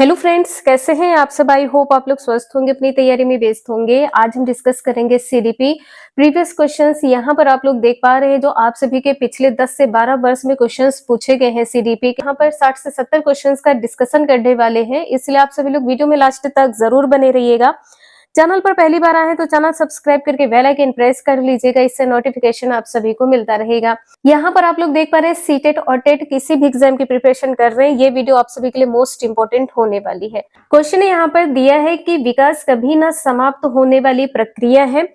Hello friends, कैसे हैं आप सब। आई होप आप लोग स्वस्थ होंगे, अपनी तैयारी में व्यस्त होंगे। आज हम डिस्कस करेंगे सीडीपी प्रीवियस क्वेश्चंस। यहाँ पर आप लोग देख पा रहे हैं जो आप सभी के पिछले 10 से 12 वर्ष में क्वेश्चंस पूछे गए हैं सीडीपी के। यहाँ पर 60 से 70 क्वेश्चंस का डिस्कशन करने वाले हैं, इसलिए आप सभी लोग वीडियो में लास्ट तक जरूर बने रहिएगा। चैनल पर पहली बार आए हैं तो चैनल सब्सक्राइब करके बेल आइकन प्रेस कर लीजिएगा, इससे नोटिफिकेशन आप सभी को मिलता रहेगा। यहाँ पर आप लोग देख पा रहे हैं सीटेट और टेट किसी भी एग्जाम की प्रिपरेशन कर रहे हैं, ये वीडियो आप सभी के लिए मोस्ट इंपोर्टेंट होने वाली है। क्वेश्चन यहाँ पर दिया है कि विकास कभी न समाप्त होने वाली प्रक्रिया है,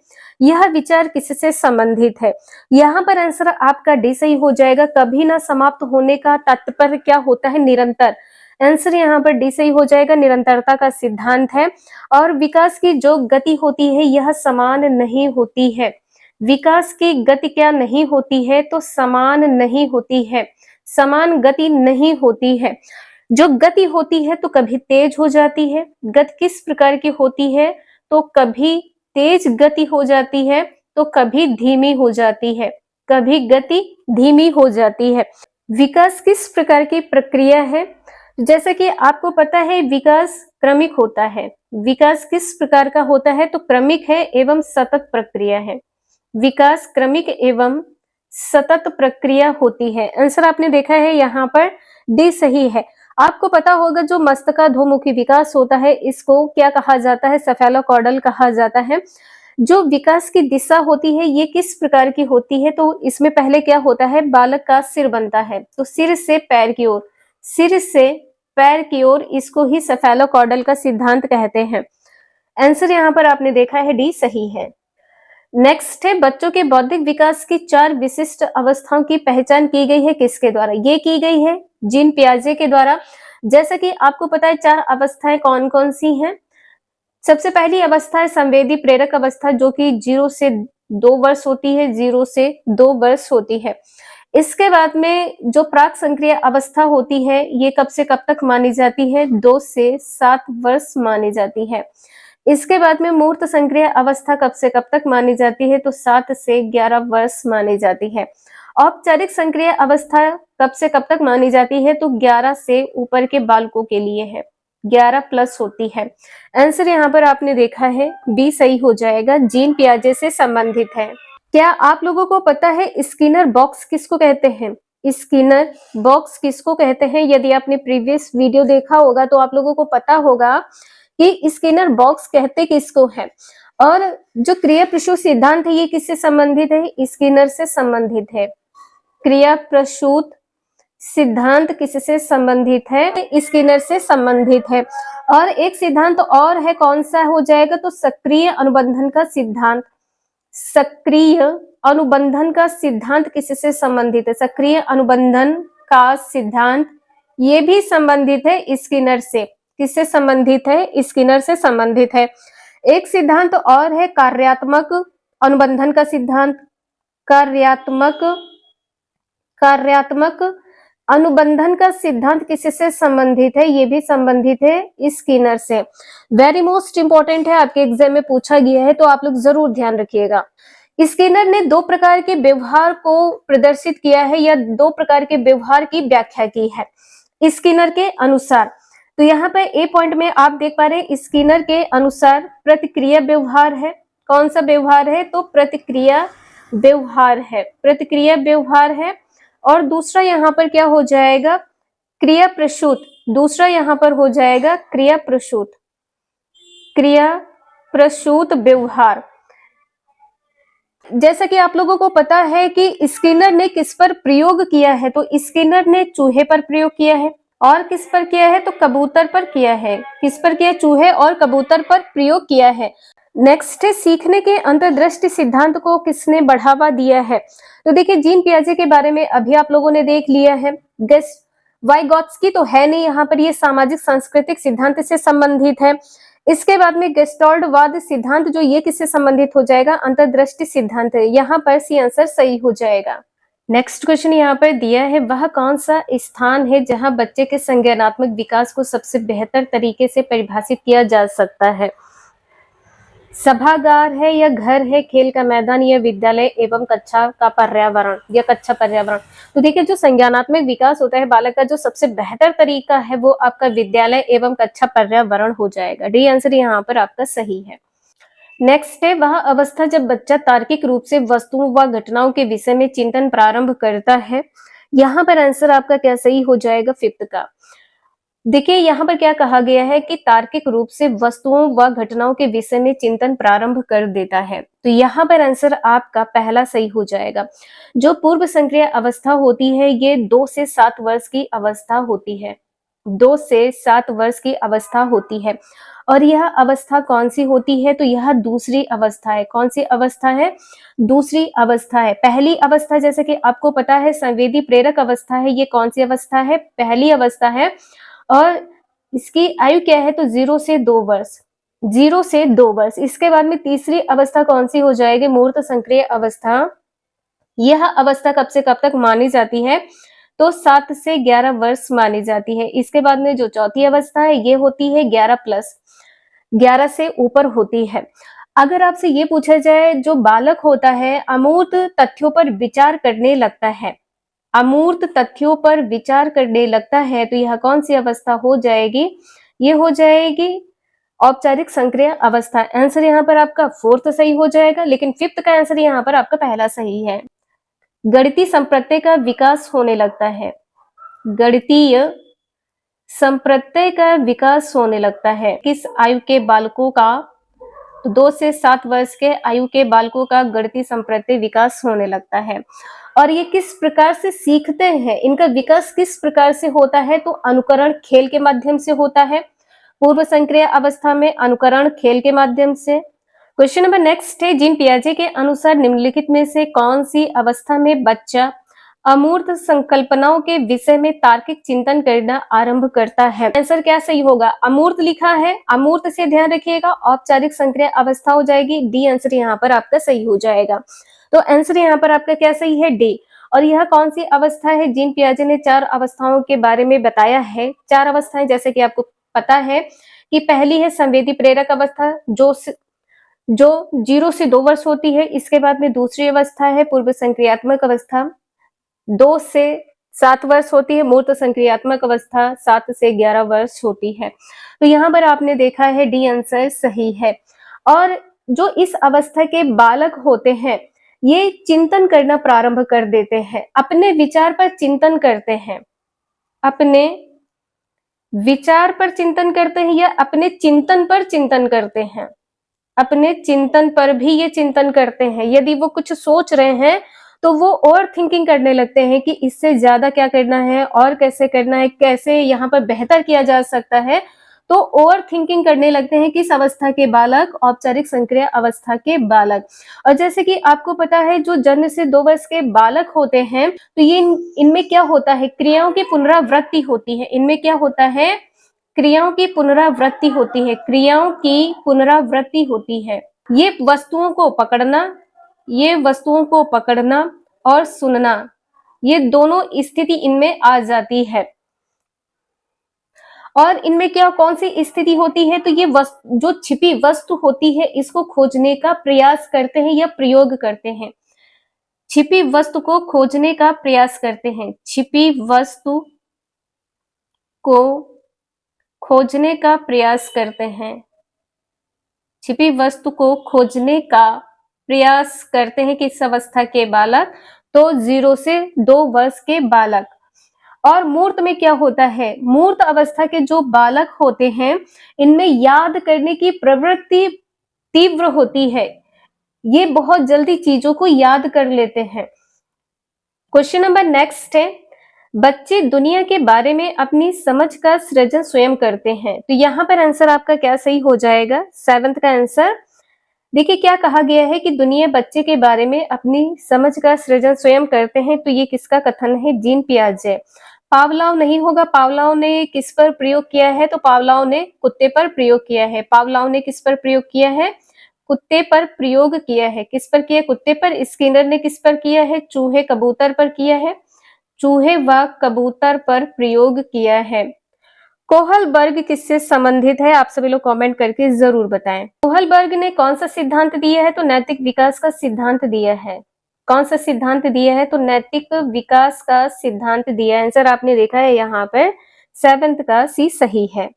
यह विचार किससे संबंधित है। यहाँ पर आंसर आपका डी सही हो जाएगा। कभी न समाप्त होने का तात्पर्य क्या होता है? निरंतर। आंसर यहाँ पर डी सही हो जाएगा, निरंतरता का सिद्धांत है। और विकास की जो गति होती है यह समान नहीं होती है। विकास की गति क्या नहीं होती है? तो समान नहीं होती है, समान गति नहीं होती है। जो गति होती है तो कभी तेज हो जाती है। गति किस प्रकार की होती है? तो कभी तेज गति हो जाती है तो कभी धीमी हो जाती है, कभी गति धीमी हो जाती है। विकास किस प्रकार की प्रक्रिया है? जैसे कि आपको पता है विकास क्रमिक होता है। विकास किस प्रकार का होता है? तो क्रमिक है एवं सतत प्रक्रिया है। विकास क्रमिक एवं सतत प्रक्रिया होती है। आंसर आपने देखा है यहाँ पर डी सही है। आपको पता होगा जो मस्तकाधोमुखी विकास होता है इसको क्या कहा जाता है? सेफेलोकॉर्डल कहा जाता है। जो विकास की दिशा होती है ये किस प्रकार की होती है? तो इसमें पहले क्या होता है? बालक का सिर बनता है, तो सिर से पैर की ओर, सिर से पैर की ओर, इसको ही सेफेलोकॉर्डल का सिद्धांत कहते हैं। आंसर यहाँ पर आपने देखा है डी सही है। नेक्स्ट है बच्चों के बौद्धिक विकास की 4 विशिष्ट अवस्थाओं की पहचान की गई है किसके द्वारा? ये की गई है जीन पियाजे के द्वारा। जैसा कि आपको पता है 4 अवस्थाएं कौन कौन सी हैं। सबसे पहली अवस्था है संवेदी प्रेरक अवस्था, जो कि 0 से 2 वर्ष होती है, 0 से 2 वर्ष होती है। इसके बाद में जो प्राक संक्रिय अवस्था होती है ये कब से कब तक मानी जाती है? 2 से 7 वर्ष मानी जाती है। इसके बाद में मूर्त संक्रिय अवस्था कब से कब तक मानी जाती है? तो 7 से 11 वर्ष मानी जाती है। औपचारिक संक्रिय अवस्था कब से कब तक मानी जाती है? तो 11 से ऊपर के बालकों के लिए है, 11 प्लस होती है। आंसर यहाँ पर आपने देखा है बी सही हो जाएगा, जीन पियाजे से संबंधित है। क्या आप लोगों को पता है स्किनर बॉक्स किसको कहते हैं? स्किनर बॉक्स किसको कहते हैं? यदि आपने प्रीवियस वीडियो देखा होगा तो आप लोगों को पता होगा कि स्किनर बॉक्स कहते किसको है। और जो क्रिया प्रसूत सिद्धांत है ये किससे संबंधित है? स्किनर से संबंधित है। क्रिया प्रसूत सिद्धांत किससे संबंधित है? स्किनर से संबंधित है। और एक सिद्धांत और है, कौन सा हो जाएगा? तो सक्रिय अनुबंधन का सिद्धांत। सक्रिय अनुबंधन का सिद्धांत किससे संबंधित है? सक्रिय अनुबंधन का सिद्धांत ये भी संबंधित है स्किनर से। किससे संबंधित है? स्किनर से संबंधित है। एक सिद्धांत और है कार्यात्मक अनुबंधन का सिद्धांत। कार्यात्मक अनुबंधन का सिद्धांत किससे संबंधित है? ये भी संबंधित है स्किनर से। वेरी मोस्ट इंपॉर्टेंट है, आपके एग्जाम में पूछा गया है तो आप लोग जरूर ध्यान रखिएगा। स्किनर ने 2 प्रकार के व्यवहार को प्रदर्शित किया है या 2 प्रकार के व्यवहार की व्याख्या की है स्किनर के अनुसार। तो यहाँ पे ए पॉइंट में आप देख पा रहे हैं स्किनर के अनुसार प्रतिक्रिया व्यवहार है। कौन सा व्यवहार है? तो प्रतिक्रिया व्यवहार है, प्रतिक्रिया व्यवहार है। और दूसरा यहाँ पर क्या हो जाएगा? क्रिया प्रसूत। दूसरा यहाँ पर हो जाएगा क्रिया प्रसूत, क्रिया प्रसूत व्यवहार। जैसा कि आप लोगों को पता है कि स्किनर ने किस पर प्रयोग किया है? तो स्किनर ने चूहे पर प्रयोग किया है। और किस पर किया है? तो कबूतर पर किया है। किस पर किया? चूहे और कबूतर पर प्रयोग किया है। नेक्स्ट है सीखने के अंतर्दृष्टि सिद्धांत को किसने बढ़ावा दिया है? तो देखिए जीन पियाजे के बारे में अभी आप लोगों ने देख लिया है। वाइगॉत्स्की तो है नहीं यहाँ पर, ये सामाजिक सांस्कृतिक सिद्धांत से संबंधित है। इसके बाद में गेस्टाल्टवाद सिद्धांत, जो ये किससे संबंधित हो जाएगा? अंतर्दृष्टि सिद्धांत है। यहाँ पर सी आंसर सही हो जाएगा। नेक्स्ट क्वेश्चन यहाँ पर दिया है, वह कौन सा स्थान है जहाँ बच्चे के संज्ञानात्मक विकास को सबसे बेहतर तरीके से परिभाषित किया जा सकता है? सभागार है या घर है, खेल का मैदान या विद्यालय एवं कक्षा का पर्यावरण या कक्षा पर्यावरण। तो देखिए जो संज्ञानात्मक विकास होता है बालक का, जो सबसे बेहतर तरीका है वो आपका विद्यालय एवं कक्षा पर्यावरण हो जाएगा। डी आंसर यहाँ पर आपका सही है। नेक्स्ट है वह अवस्था जब बच्चा तार्किक रूप से वस्तुओं व घटनाओं के विषय में चिंतन प्रारंभ करता है। यहाँ पर आंसर आपका क्या सही हो जाएगा, फिफ्थ का। देखिए यहाँ पर क्या कहा गया है कि तार्किक रूप से वस्तुओं व घटनाओं के विषय में चिंतन प्रारंभ कर देता है, तो यहाँ पर आंसर आपका पहला सही हो जाएगा। जो पूर्व संक्रिया अवस्था होती है ये 2 से 7 वर्ष की अवस्था होती है, 2 से 7 वर्ष की अवस्था होती है। और यह अवस्था कौन सी होती है, तो यह दूसरी अवस्था है। कौन सी अवस्था है, दूसरी अवस्था है। पहली अवस्था जैसे कि आपको पता है संवेदी प्रेरक अवस्था है, ये कौन सी अवस्था है, पहली अवस्था है। और इसकी आयु क्या है, तो 0 से 2 वर्ष, 0 से 2 वर्ष। इसके बाद में तीसरी अवस्था कौन सी हो जाएगी, मूर्त संक्रिय अवस्था। यह अवस्था कब से कब तक मानी जाती है, तो 7 से 11 वर्ष मानी जाती है। इसके बाद में जो चौथी अवस्था है ये होती है 11 से ऊपर होती है। अगर आपसे ये पूछा जाए जो बालक होता है अमूर्त तथ्यों पर विचार करने लगता है, अमूर्त तथ्यों पर विचार करने लगता है, तो यह कौन सी अवस्था हो जाएगी, ये हो जाएगी औपचारिक संक्रिय अवस्था। आंसर यहाँ पर आपका फोर्थ सही हो जाएगा, लेकिन फिफ्थ का आंसर यहाँ पर आपका पहला सही है। गणितीय संप्रत्यय का विकास होने लगता है, गणितीय संप्रत्यय का विकास होने लगता है किस आयु के बालकों का, तो 2 से 7 वर्ष के आयु के बालकों का गणितीय संप्रत्यय विकास होने लगता है। और ये किस प्रकार से सीखते हैं, इनका विकास किस प्रकार से होता है, तो अनुकरण खेल के माध्यम से होता है। पूर्व संक्रिय अवस्था में अनुकरण खेल के माध्यम से। क्वेश्चन नंबर नेक्स्ट है, जीन पियाजे के अनुसार निम्नलिखित में से कौन सी अवस्था में बच्चा अमूर्त संकल्पनाओं के विषय में तार्किक चिंतन करना आरंभ करता है। आंसर क्या सही होगा, अमूर्त लिखा है, अमूर्त से ध्यान रखिएगा, औपचारिक संक्रिय अवस्था हो जाएगी। डी आंसर यहाँ पर आपका सही हो जाएगा। तो आंसर यहाँ पर आपका क्या सही है, डी। और यह कौन सी अवस्था है, जीन पियाजे ने 4 अवस्थाओं के बारे में बताया है। 4 अवस्थाएं जैसे कि आपको पता है कि पहली है संवेदी प्रेरक अवस्था जो 0 से 2 वर्ष होती है। इसके बाद में दूसरी अवस्था है पूर्व संक्रियात्मक अवस्था, 2 से 7 वर्ष होती है। मूर्त संक्रियात्मक अवस्था 7 से 11 वर्ष होती है। तो यहाँ पर आपने देखा है डी आंसर सही है। और जो इस अवस्था के बालक होते हैं ये चिंतन करना प्रारंभ कर देते हैं, अपने विचार पर चिंतन करते हैं, अपने विचार पर चिंतन करते हैं या अपने चिंतन पर चिंतन करते हैं, अपने चिंतन पर भी ये चिंतन करते हैं। यदि वो कुछ सोच रहे हैं तो वो और थिंकिंग करने लगते हैं कि इससे ज्यादा क्या करना है और कैसे करना है, कैसे यहाँ पर बेहतर किया जा सकता है। तो ओवर थिंकिंग करने लगते हैं किस अवस्था के बालक, औपचारिक संक्रिय अवस्था के बालक। और जैसे कि आपको पता है जो जन्म से 2 वर्ष के बालक होते हैं तो ये इनमें क्या होता है, क्रियाओं की पुनरावृत्ति होती है। इनमें क्या होता है, क्रियाओं की पुनरावृत्ति होती है, क्रियाओं की पुनरावृत्ति होती है। ये वस्तुओं को पकड़ना, ये वस्तुओं को पकड़ना और सुनना, ये दोनों स्थिति इनमें आ जाती है। और इनमें क्या कौन सी स्थिति होती है, तो ये जो छिपी वस्तु होती है इसको खोजने का प्रयास करते हैं या प्रयोग करते हैं। छिपी वस्तु को खोजने का प्रयास करते हैं, छिपी वस्तु को खोजने का प्रयास करते हैं, छिपी वस्तु को खोजने का प्रयास करते हैं किस अवस्था के बालक, तो 0 से 2 वर्ष के बालक। और मूर्त में क्या होता है, मूर्त अवस्था के जो बालक होते हैं इनमें याद करने की प्रवृत्ति तीव्र होती है, ये बहुत जल्दी चीजों को याद कर लेते हैं। क्वेश्चन नंबर नेक्स्ट है, बच्चे दुनिया के बारे में अपनी समझ का सृजन स्वयं करते हैं। तो यहाँ पर आंसर आपका क्या सही हो जाएगा, 7th का आंसर। देखिए क्या कहा गया है कि दुनिया बच्चे के बारे में अपनी समझ का सृजन स्वयं करते हैं, तो ये किसका कथन है, जीन पियाजे। पावलाव नहीं होगा, पावलाव ने किस पर प्रयोग किया है, तो पावलाव ने कुत्ते पर प्रयोग किया है। पावलाव ने किस पर प्रयोग किया है, कुत्ते पर प्रयोग किया है। किस पर किया, कुत्ते पर। स्किनर ने किस पर किया है, चूहे कबूतर पर किया है, चूहे व कबूतर पर प्रयोग किया है। कोहलबर्ग किससे संबंधित है? आप सभी लोग कमेंट करके जरूर बताएं। कोहलबर्ग ने कौन सा सिद्धांत दिया है? तो नैतिक विकास का सिद्धांत दिया है। कौन सा सिद्धांत दिया है? तो नैतिक विकास का सिद्धांत दिया है। आंसर आपने देखा है यहाँ पर 7th का सी सही है।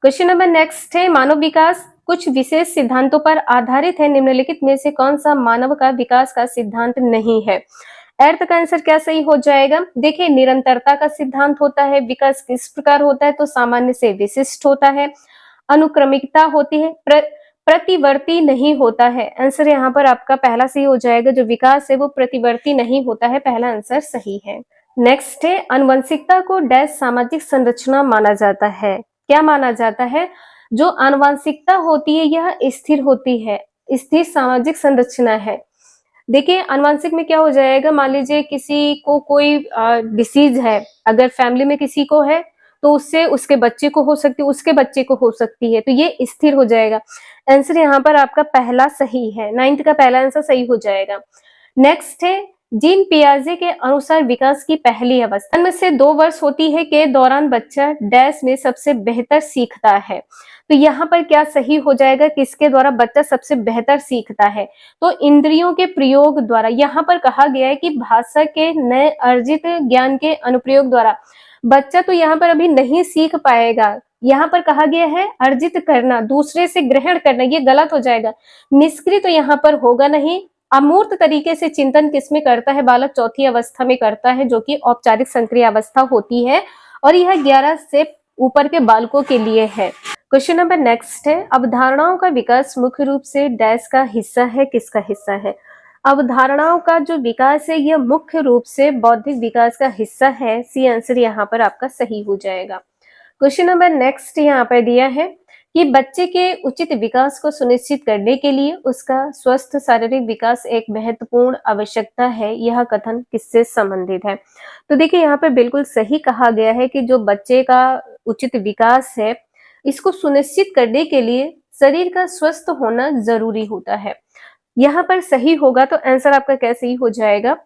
क्वेश्चन नंबर नेक्स्ट है, मानव विकास कुछ विशेष सिद्धांतों पर आधारित है, निम्नलिखित में से कौन सा मानव का विकास का सिद्धांत नहीं है? अर्थ का आंसर क्या सही हो जाएगा? देखिए, निरंतरता का सिद्धांत होता है। विकास किस प्रकार होता है? तो सामान्य से विशिष्ट होता है। अनुक्रमिकता होती है, प्रतिवर्ती नहीं होता है। आंसर यहाँ पर आपका पहला सही हो जाएगा। जो विकास है वो प्रतिवर्ती नहीं होता है, पहला आंसर सही है। नेक्स्ट है, आनुवंशिकता को डैश सामाजिक संरचना माना जाता है। क्या माना जाता है? जो आनुवंशिकता होती है यह स्थिर होती है, स्थिर सामाजिक संरचना है। देखिए, आनुवंशिक में क्या हो जाएगा, मान लीजिए किसी को कोई डिसीज है, अगर फैमिली में किसी को है तो उससे उसके बच्चे को हो सकती है, उसके बच्चे को हो सकती है, तो ये स्थिर हो जाएगा। आंसर यहाँ पर आपका पहला सही है। 9th का पहला आंसर सही हो जाएगा। नेक्स्ट है, जीन पियाजे के अनुसार विकास की पहली अवस्था में से 2 वर्ष होती है के दौरान बच्चा डैश में सबसे बेहतर सीखता है। तो यहाँ पर क्या सही हो जाएगा? किसके द्वारा बच्चा सबसे बेहतर सीखता है? तो इंद्रियों के प्रयोग द्वारा। यहाँ पर कहा गया है कि भाषा के नए अर्जित ज्ञान के अनुप्रयोग द्वारा बच्चा तो यहाँ पर अभी नहीं सीख पाएगा। यहाँ पर कहा गया है अर्जित करना, दूसरे से ग्रहण करना, ये गलत हो जाएगा। निष्क्रिय तो यहाँ पर होगा नहीं। अमूर्त तरीके से चिंतन किसमें करता है? बालक चौथी अवस्था में करता है, जो कि औपचारिक संक्रिय अवस्था होती है, और यह 11 से ऊपर के बालकों के लिए है। क्वेश्चन नंबर नेक्स्ट है, अवधारणाओं का विकास मुख्य रूप से डैश का हिस्सा है, किसका हिस्सा है? अवधारणाओं का जो विकास है यह मुख्य रूप से बौद्धिक विकास का हिस्सा है। सी आंसर यहाँ पर आपका सही हो जाएगा। क्वेश्चन नंबर नेक्स्ट यहाँ पर दिया है कि बच्चे के उचित विकास को सुनिश्चित करने के लिए उसका स्वस्थ शारीरिक विकास एक महत्वपूर्ण आवश्यकता है। यह कथन किससे संबंधित है? तो देखिए, यहाँ पर बिल्कुल सही कहा गया है कि जो बच्चे का उचित विकास है, इसको सुनिश्चित करने के लिए शरीर का स्वस्थ होना जरूरी होता है। यहाँ पर सही होगा तो आंसर आपका क्या सही हो जाएगा?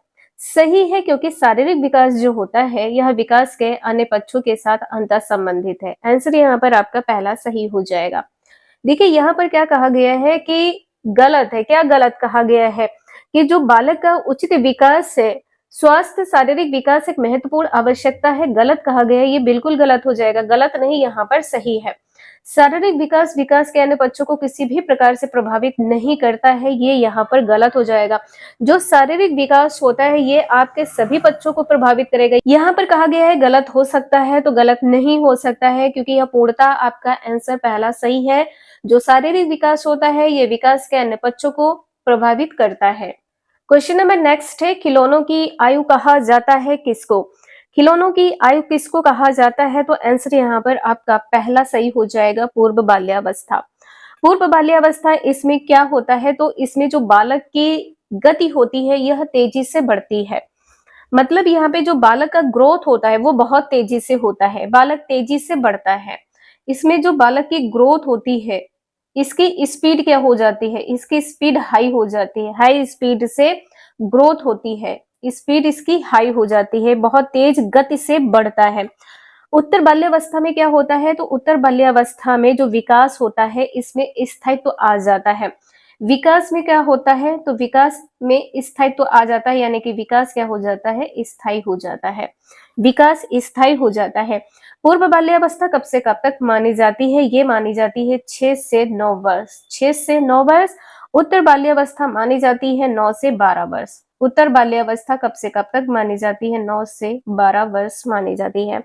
सही है, क्योंकि शारीरिक विकास जो होता है यह विकास के अन्य पक्षों के साथ अंतर संबंधित है। आंसर यहाँ पर आपका पहला सही हो जाएगा। देखिए, यहाँ पर क्या कहा गया है कि गलत है। क्या गलत कहा गया है? कि जो बालक का उचित विकास है, स्वास्थ्य शारीरिक विकास एक महत्वपूर्ण आवश्यकता है, गलत कहा गया है। ये बिल्कुल गलत हो जाएगा। गलत नहीं, यहाँ पर सही है। शारीरिक विकास विकास के अन्य पक्षों को किसी भी प्रकार से प्रभावित नहीं करता है, ये यहाँ पर गलत हो जाएगा। जो शारीरिक विकास होता है ये आपके सभी पक्षों को प्रभावित करेगा। यहाँ पर कहा गया है गलत हो सकता है, तो गलत नहीं हो सकता है, क्योंकि यह पूर्णतः आपका आंसर पहला सही है। जो शारीरिक विकास होता है ये विकास के अन्य पक्षों को प्रभावित करता है। क्वेश्चन नंबर नेक्स्ट है, खिलौनों की आयु कहा जाता है किसको? खिलौनों की आयु किसको कहा जाता है? तो आंसर यहाँ पर आपका पहला सही हो जाएगा, पूर्व बाल्यावस्था। पूर्व बाल्यावस्था इसमें क्या होता है? तो इसमें जो बालक की गति होती है यह तेजी से बढ़ती है। मतलब यहाँ पे जो बालक का ग्रोथ होता है वो बहुत तेजी से होता है, बालक तेजी से बढ़ता है। इसमें जो बालक की ग्रोथ होती है इसकी स्पीड क्या हो जाती है? इसकी स्पीड हाई हो जाती है। हाई स्पीड से ग्रोथ होती है, स्पीड इसकी हाई हो जाती है, बहुत तेज गति से बढ़ता है। उत्तर बाल्यावस्था में क्या होता है? तो उत्तर बाल्यावस्था में जो विकास होता है इसमें स्थायित्व तो आ जाता है। विकास में क्या होता है? तो विकास में स्थायित्व तो आ जाता है, यानी कि विकास क्या हो जाता है? स्थायी हो जाता है। विकास स्थायी हो जाता है। पूर्व बाल्यावस्था कब से कब तक मानी जाती है? ये मानी जाती है 6 से 9 वर्ष। 6 से 9 वर्ष। उत्तर बाल्यावस्था मानी जाती है 9 से 12 वर्ष। उत्तर बाल्यावस्था कब से कब तक मानी जाती है? 9 से 12 वर्ष मानी जाती है।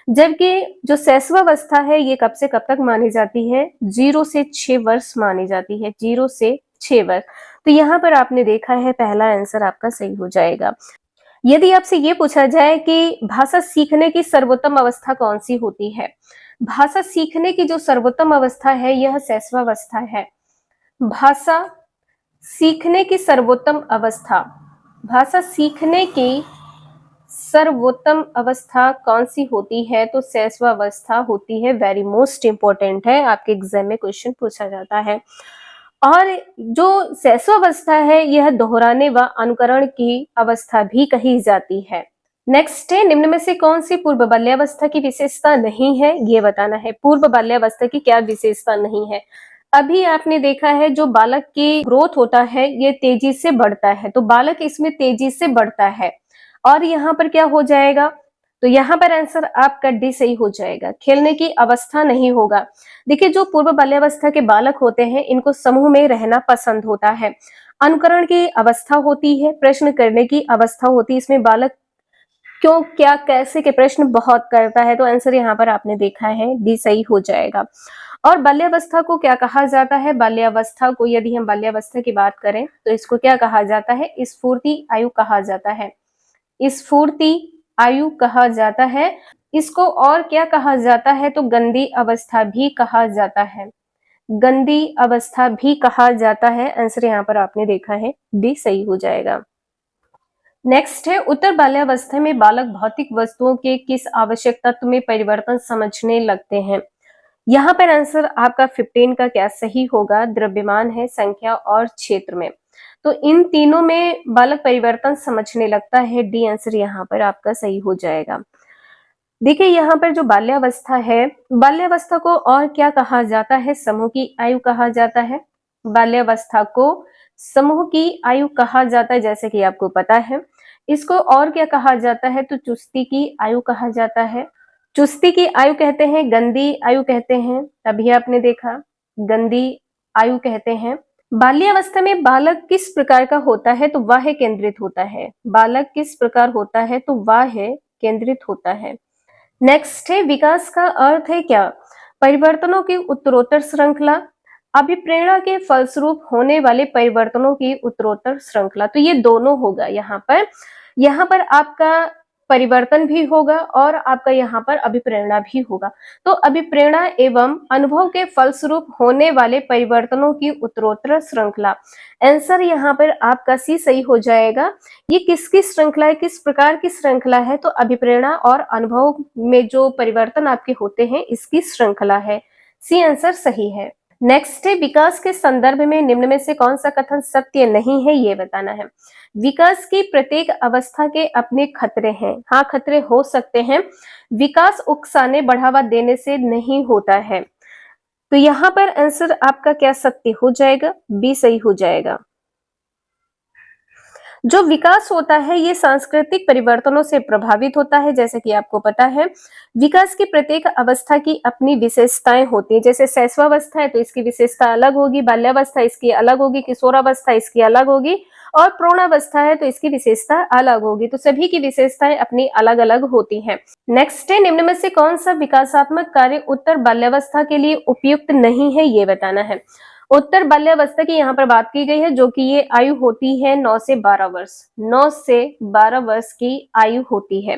जबकि जो शैशवावस्था है ये कब से कब तक मानी जाती है? 0 से 6 वर्ष मानी जाती है। 0 से 6 वर्ष। तो यहाँ पर आपने देखा है पहला आंसर आपका सही हो जाएगा। यदि आपसे ये पूछा जाए कि भाषा सीखने की सर्वोत्तम अवस्था कौन सी होती है? भाषा सीखने की जो सर्वोत्तम अवस्था है यह शैशवावस्था है। भाषा सीखने की सर्वोत्तम अवस्था, भाषा सीखने की सर्वोत्तम अवस्था कौन सी होती है? तो शैशवावस्था होती है। वेरी मोस्ट इंपॉर्टेंट है, आपके एग्जाम में क्वेश्चन पूछा जाता है। और जो शैशवावस्था है यह दोहराने व अनुकरण की अवस्था भी कही जाती है। नेक्स्ट है, निम्न में से कौन सी पूर्व बाल्यावस्था की विशेषता नहीं है, ये बताना है। पूर्व बाल्यावस्था की क्या विशेषता नहीं है? अभी आपने देखा है जो बालक की ग्रोथ होता है ये तेजी से बढ़ता है, तो बालक इसमें तेजी से बढ़ता है और यहाँ पर क्या हो जाएगा, तो यहाँ पर आंसर आपका डी सही हो जाएगा। खेलने की अवस्था नहीं होगा। देखिए जो पूर्व बाल्यावस्था के बालक होते हैं इनको समूह में रहना पसंद होता है, अनुकरण की अवस्था होती है, प्रश्न करने की अवस्था होती है, इसमें बालक क्यों क्या कैसे के प्रश्न बहुत करता है, तो आंसर यहाँ पर आपने देखा है डी सही हो जाएगा। और बाल्यावस्था को क्या कहा जाता है? बाल्यावस्था को यदि हम बाल्यावस्था की बात करें तो इसको क्या कहा जाता है? स्फूर्ति आयु कहा जाता है। स्फूर्ति आयु कहा जाता है। इसको और क्या कहा जाता है? तो गंदी अवस्था भी कहा जाता है। गंदी अवस्था भी कहा जाता है। आंसर यहाँ पर आपने देखा है डी सही हो जाएगा। नेक्स्ट है, उत्तर बाल्यावस्था में बालक भौतिक वस्तुओं के किस आवश्यक तत्व में परिवर्तन समझने लगते हैं? यहाँ पर आंसर आपका 15 का क्या सही होगा? द्रव्यमान है, संख्या और क्षेत्र में। तो इन तीनों में बालक परिवर्तन समझने लगता है, डी आंसर यहाँ पर आपका सही हो जाएगा। देखिए यहाँ पर जो बाल्यावस्था है, बाल्यावस्था को और क्या कहा जाता है? समूह की आयु कहा जाता है। बाल्यावस्था को समूह की आयु कहा जाता है, जैसे कि आपको पता है। इसको और क्या कहा जाता है? तो चुस्ती की आयु कहा जाता है। चुस्ती की आयु कहते हैं, गंदी आयु कहते हैं, तभी आपने देखा गंदी आयु कहते हैं। बाल्यावस्था में बालक किस प्रकार का होता है? तो वाह्य केंद्रित होता है। बालक किस प्रकार होता है? तो वाह्य केंद्रित होता है। नेक्स्ट है, विकास का अर्थ है क्या? परिवर्तनों की उत्तरोत्तर श्रृंखला, अभिप्रेरणा के फलस्वरूप होने वाले परिवर्तनों की उत्तरोत्तर श्रृंखला। तो ये दोनों होगा यहाँ पर आपका परिवर्तन भी होगा और आपका यहाँ पर अभिप्रेरणा भी होगा। तो अभिप्रेरणा एवं अनुभव के फलस्वरूप होने वाले परिवर्तनों की उत्तरोत्तर श्रृंखला, आंसर यहाँ पर आपका सी सही हो जाएगा। ये किसकी श्रृंखला है, किस प्रकार की श्रृंखला है? तो अभिप्रेरणा और अनुभव में जो परिवर्तन आपके होते हैं इसकी श्रृंखला है। सी आंसर सही है। नेक्स्ट है, विकास के संदर्भ में निम्न में से कौन सा कथन सत्य नहीं है, ये बताना है। विकास की प्रत्येक अवस्था के अपने खतरे हैं। हाँ, खतरे हो सकते हैं। विकास उकसाने बढ़ावा देने से नहीं होता है। तो यहाँ पर आंसर आपका क्या सत्य हो जाएगा? बी सही हो जाएगा। जो विकास होता है ये सांस्कृतिक परिवर्तनों से प्रभावित होता है, जैसे कि आपको पता है। विकास की प्रत्येक अवस्था की अपनी विशेषताएं होती है। जैसे शैशवावस्था है तो इसकी विशेषता अलग होगी, बाल्यावस्था इसकी अलग होगी, किशोरावस्था इसकी अलग होगी और प्रौढ़ावस्था है तो इसकी विशेषता अलग होगी। तो सभी की विशेषताएं अपनी अलग अलग होती हैं। नेक्स्ट है, निम्न में से कौन सा विकासात्मक कार्य उत्तर बाल्यावस्था के लिए उपयुक्त नहीं है, ये बताना है। उत्तर बाल्यावस्था की यहाँ पर बात की गई है, जो कि ये आयु होती है 9 से 12 वर्ष। 9 से 12 वर्ष की आयु होती है।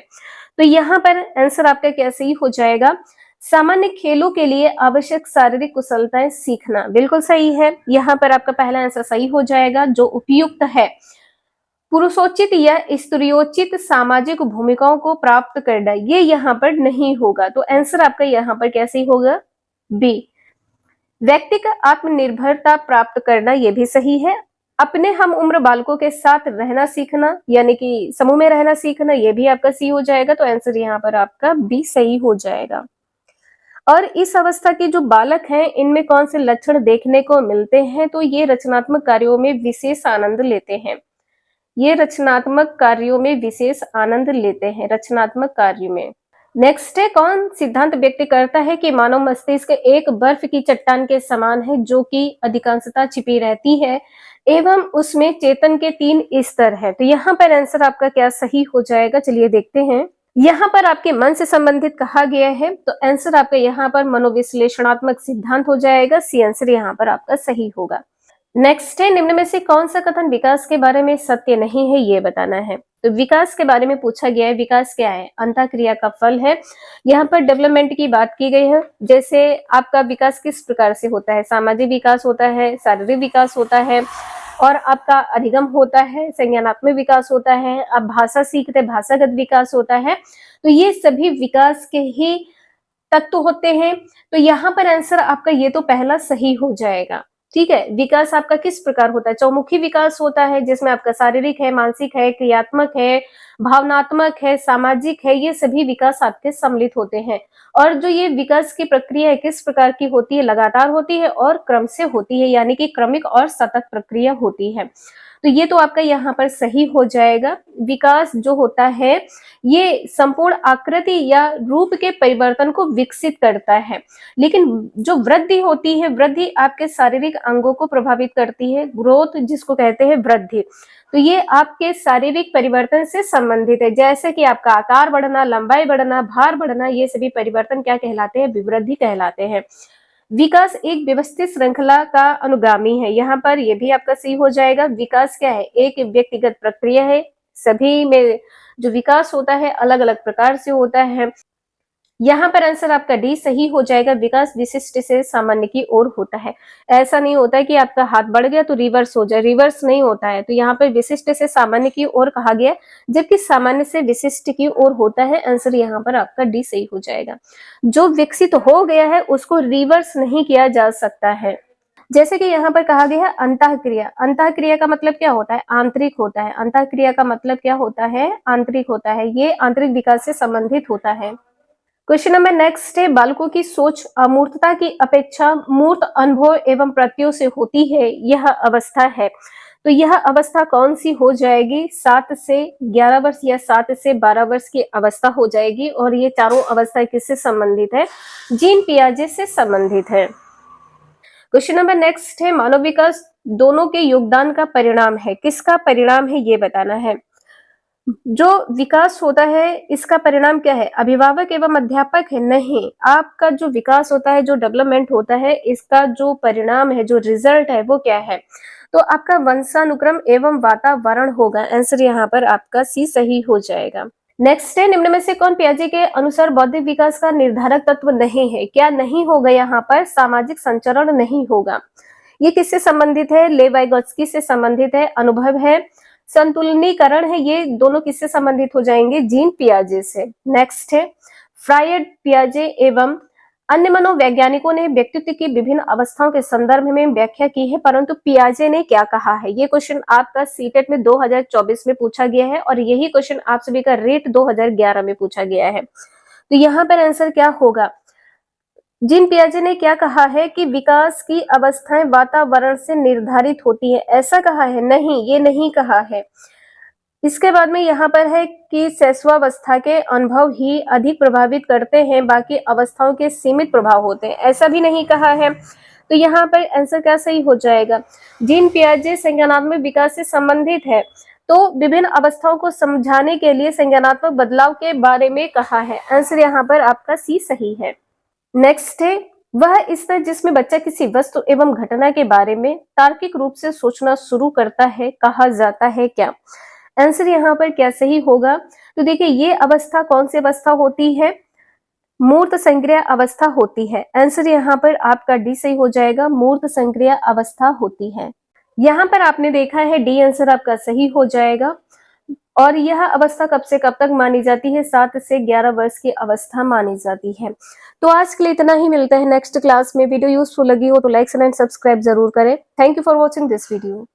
तो यहाँ पर आंसर आपका क्या सही हो जाएगा? सामान्य खेलों के लिए आवश्यक शारीरिक कुशलताएं सीखना, बिल्कुल सही है। यहाँ पर आपका पहला आंसर सही हो जाएगा। जो उपयुक्त है, पुरुषोचित या स्त्रियोचित सामाजिक भूमिकाओं को प्राप्त करना, ये यहाँ पर नहीं होगा। तो आंसर आपका यहाँ पर कैसे होगा? बी। व्यक्तिगत आत्मनिर्भरता प्राप्त करना, ये भी सही है। अपने हम उम्र बालकों के साथ रहना सीखना, यानी कि समूह में रहना सीखना, ये भी आपका सी हो जाएगा। तो आंसर यहाँ पर आपका बी सही हो जाएगा। और इस अवस्था के जो बालक हैं इनमें कौन से लक्षण देखने को मिलते हैं? तो ये रचनात्मक कार्यों में विशेष आनंद लेते हैं। ये रचनात्मक कार्यों में विशेष आनंद लेते हैं, रचनात्मक कार्यों में। नेक्स्ट है, कौन सिद्धांत व्यक्त करता है कि मानव मस्तिष्क एक बर्फ की चट्टान के समान है जो कि अधिकांशतः छिपी रहती है एवं उसमें चेतन के 3 स्तर है। तो यहाँ पर आंसर आपका क्या सही हो जाएगा? चलिए देखते हैं। यहाँ पर आपके मन से संबंधित कहा गया है, तो आंसर आपका यहाँ पर मनोविश्लेषणात्मक सिद्धांत हो जाएगा। सी आंसर यहाँ पर आपका सही होगा। नेक्स्ट है, निम्न में से कौन सा कथन विकास के बारे में सत्य नहीं है, ये बताना है। तो विकास के बारे में पूछा गया है। विकास क्या है? अंतःक्रिया का फल है। यहाँ पर डेवलपमेंट की बात की गई है। जैसे आपका विकास किस प्रकार से होता है? सामाजिक विकास होता है, शारीरिक विकास होता है और आपका अधिगम होता है, संज्ञानात्मक विकास होता है, आप भाषा सीखते हैं, भाषागत विकास होता है। तो ये सभी विकास के ही तत्व होते हैं। तो यहाँ पर आंसर आपका ये तो पहला सही हो जाएगा। ठीक है। विकास आपका किस प्रकार होता है? चौमुखी विकास होता है, जिसमें आपका शारीरिक है, मानसिक है, क्रियात्मक है, भावनात्मक है, सामाजिक है, ये सभी विकास आपके सम्मिलित होते हैं। और जो ये विकास की प्रक्रिया है किस प्रकार की होती है? लगातार होती है और क्रम से होती है, यानी कि क्रमिक और सतत प्रक्रिया होती है। तो ये तो आपका यहाँ पर सही हो जाएगा। विकास जो होता है ये संपूर्ण आकृति या रूप के परिवर्तन को विकसित करता है। लेकिन जो वृद्धि होती है, वृद्धि आपके शारीरिक अंगों को प्रभावित करती है। ग्रोथ जिसको कहते हैं वृद्धि, तो ये आपके शारीरिक परिवर्तन से संबंधित है। जैसे कि आपका आकार बढ़ना, लंबाई बढ़ना, भार बढ़ना, ये सभी परिवर्तन क्या कहलाते हैं? विवृद्धि कहलाते हैं। विकास एक व्यवस्थित श्रृंखला का अनुगामी है। यहाँ पर ये भी आपका सही हो जाएगा। विकास क्या है? एक व्यक्तिगत प्रक्रिया है। सभी में जो विकास होता है अलग अलग प्रकार से होता है। यहाँ पर आंसर आपका डी सही हो जाएगा। विकास विशिष्ट से सामान्य की ओर होता है। ऐसा नहीं होता है कि आपका हाथ बढ़ गया तो रिवर्स हो जाए, रिवर्स नहीं होता है। तो यहाँ पर विशिष्ट से सामान्य की ओर कहा गया, जबकि सामान्य से विशिष्ट की ओर होता है। आंसर यहाँ पर आपका डी सही हो जाएगा। जो विकसित हो गया है उसको रिवर्स नहीं किया जा सकता है। जैसे कि यहाँ पर कहा गया है अंतःक्रिया। अंतःक्रिया का मतलब क्या होता है? आंतरिक होता है। अंतःक्रिया का मतलब क्या होता है? आंतरिक होता है। ये आंतरिक विकास से संबंधित होता है। क्वेश्चन नंबर नेक्स्ट है, बालकों की सोच अमूर्तता की अपेक्षा मूर्त अनुभव एवं प्रत्ययों से होती है, यह अवस्था है। तो यह अवस्था कौन सी हो जाएगी? 7 से 11 वर्ष या 7 से 12 वर्ष की अवस्था हो जाएगी। और ये चारों अवस्था किससे संबंधित है? जीन पियाजे से संबंधित है। क्वेश्चन नंबर नेक्स्ट है, मानव विकास दोनों के योगदान का परिणाम है। किसका परिणाम है ये बताना है। जो विकास होता है इसका परिणाम क्या है? अभिभावक एवं अध्यापक है? नहीं, आपका जो विकास होता है, जो डेवलपमेंट होता है, इसका जो परिणाम है, जो रिजल्ट है वो क्या है? तो आपका वंशानुक्रम एवं वातावरण होगा। आंसर यहाँ पर आपका सी सही हो जाएगा। नेक्स्ट है, निम्न में से कौन पियाजे के अनुसार बौद्धिक विकास का निर्धारक तत्व नहीं है? क्या नहीं होगा? यहाँ पर सामाजिक संचरण नहीं होगा। ये किससे संबंधित है? लेवाइगोत्स्की से संबंधित है। अनुभव है, संतुलनीकरण है, ये दोनों किससे संबंधित हो जाएंगे? जीन पियाजे से। नेक्स्ट है, फ्रायड, पियाजे एवं अन्य मनोवैज्ञानिकों ने व्यक्तित्व की विभिन्न अवस्थाओं के संदर्भ में व्याख्या की है, परंतु पियाजे ने क्या कहा है? ये क्वेश्चन आपका सीटेट में 2024 में पूछा गया है और यही क्वेश्चन आप सभी का रेट 2011 में पूछा गया है। तो यहाँ पर आंसर क्या होगा? जीन पियाजे ने क्या कहा है कि विकास की अवस्थाएं वातावरण से निर्धारित होती है, ऐसा कहा है? नहीं, ये नहीं कहा है। इसके बाद में यहाँ पर है कि शैशवावस्था के अनुभव ही अधिक प्रभावित करते हैं, बाकी अवस्थाओं के सीमित प्रभाव होते हैं, ऐसा भी नहीं कहा है। तो यहाँ पर आंसर क्या सही हो जाएगा? जीन पियाजे संज्ञानात्मक विकास से संबंधित है, तो विभिन्न अवस्थाओं को समझाने के लिए संज्ञानात्मक बदलाव के बारे में कहा है। आंसर यहाँ पर आपका सी सही है। नेक्स्ट है, वह स्तर जिसमें बच्चा किसी वस्तु एवं घटना के बारे में तार्किक रूप से सोचना शुरू करता है कहा जाता है क्या? आंसर यहाँ पर क्या सही होगा? तो देखिए, ये अवस्था कौन सी अवस्था होती है? मूर्त संक्रिया अवस्था होती है। आंसर यहाँ पर आपका डी सही हो जाएगा। मूर्त संक्रिया अवस्था होती है। यहाँ पर आपने देखा है डी आंसर आपका सही हो जाएगा। और यह अवस्था कब से कब तक मानी जाती है? 7 से 11 वर्ष की अवस्था मानी जाती है। तो आज के लिए इतना ही, मिलता है नेक्स्ट क्लास में। वीडियो यूजफुल लगी हो तो लाइक एंड सब्सक्राइब जरूर करें। Thank you for watching this video.